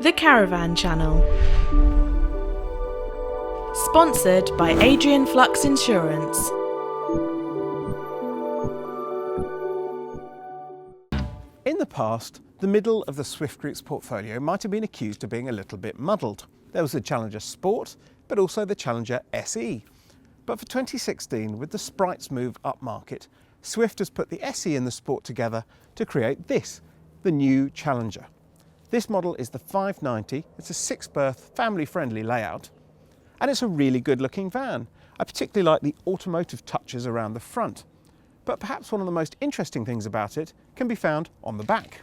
The Caravan channel. Sponsored by Adrian Flux Insurance. In the past, the middle of the Swift Group's portfolio might have been accused of being a little bit muddled. There was the Challenger Sport, but also the Challenger SE. But for 2016, with the sprites move upmarket, Swift has put the SE and the Sport together to create this, the new Challenger. This model is the 590, it's a 6-berth, family-friendly layout, and it's a really good-looking van. I particularly like the automotive touches around the front. But perhaps one of the most interesting things about it can be found on the back.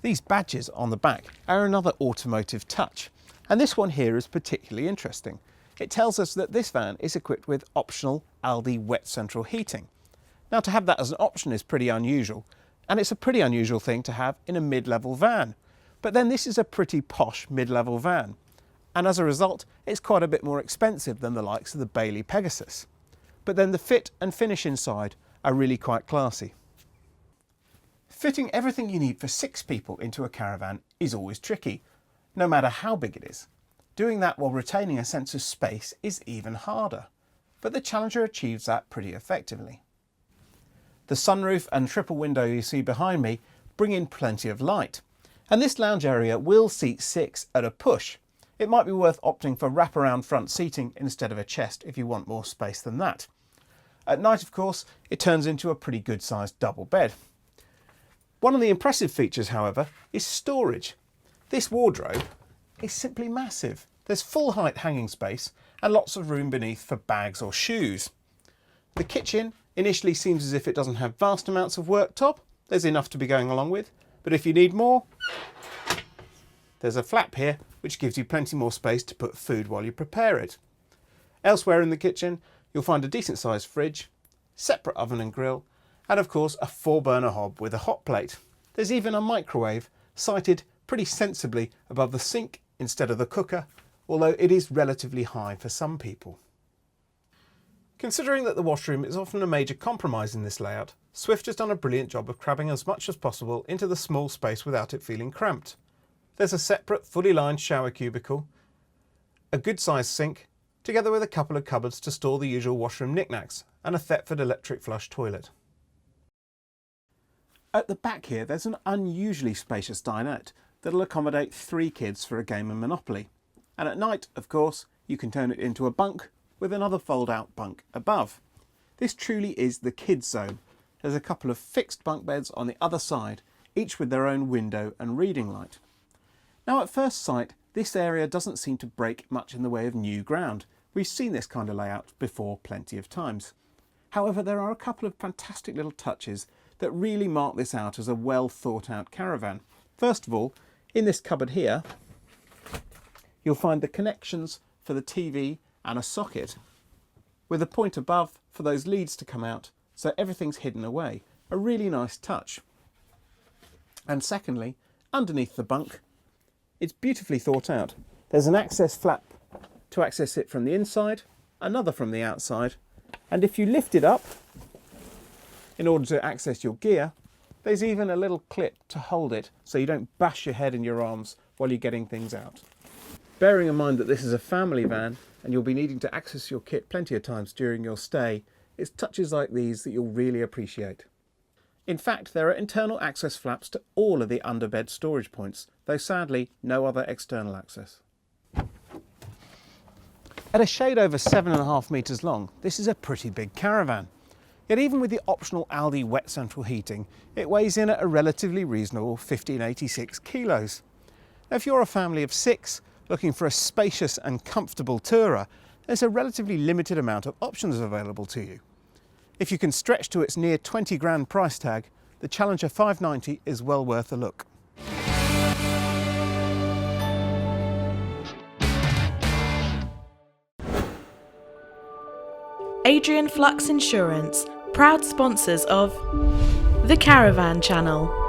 These badges on the back are another automotive touch, and this one here is particularly interesting. It tells us that this van is equipped with optional Aldi wet central heating. Now, to have that as an option is pretty unusual, and it's a pretty unusual thing to have in a mid-level van. But then this is a pretty posh mid-level van, and as a result it's quite a bit more expensive than the likes of the Bailey Pegasus. But then the fit and finish inside are really quite classy. Fitting everything you need for 6 people into a caravan is always tricky, no matter how big it is. Doing that while retaining a sense of space is even harder, but the Challenger achieves that pretty effectively. The sunroof and triple window you see behind me bring in plenty of light, and this lounge area will seat 6 at a push. It might be worth opting for wraparound front seating instead of a chest if you want more space than that. At night, of course, it turns into a pretty good sized double bed. One of the impressive features, however, is storage. This wardrobe is simply massive. There's full height hanging space and lots of room beneath for bags or shoes. The kitchen initially seems as if it doesn't have vast amounts of worktop. There's enough to be going along with, but if you need more, there's a flap here which gives you plenty more space to put food while you prepare it. Elsewhere in the kitchen you'll find a decent sized fridge, separate oven and grill, and of course a 4-burner hob with a hot plate. There's even a microwave sited pretty sensibly above the sink instead of the cooker, although it is relatively high for some people. Considering that the washroom is often a major compromise in this layout, Swift has done a brilliant job of cramming as much as possible into the small space without it feeling cramped. There's a separate fully lined shower cubicle, a good sized sink, together with a couple of cupboards to store the usual washroom knickknacks, and a Thetford electric flush toilet. At the back here there's an unusually spacious dinette that'll accommodate 3 kids for a game of Monopoly. And at night, of course, you can turn it into a bunk with another fold-out bunk above. This truly is the kids' zone. There's a couple of fixed bunk beds on the other side, each with their own window and reading light. Now, at first sight, this area doesn't seem to break much in the way of new ground. We've seen this kind of layout before plenty of times. However, there are a couple of fantastic little touches that really mark this out as a well thought out caravan. First of all, in this cupboard here, you'll find the connections for the TV and a socket, with a point above for those leads to come out, so everything's hidden away. A really nice touch. And secondly, underneath the bunk, it's beautifully thought out. There's an access flap to access it from the inside, another from the outside, and if you lift it up in order to access your gear, there's even a little clip to hold it so you don't bash your head and your arms while you're getting things out. Bearing in mind that this is a family van and you'll be needing to access your kit plenty of times during your stay, it's touches like these that you'll really appreciate. In fact, there are internal access flaps to all of the underbed storage points, though sadly no other external access. At a shade over 7.5 metres long, this is a pretty big caravan. Yet even with the optional Aldi wet central heating, it weighs in at a relatively reasonable 1586 kilos. Now, if you're a family of 6 looking for a spacious and comfortable tourer, there's a relatively limited amount of options available to you. If you can stretch to its near 20 grand price tag, the Challenger 590 is well worth a look. Adrian Flux Insurance, proud sponsors of The Caravan channel.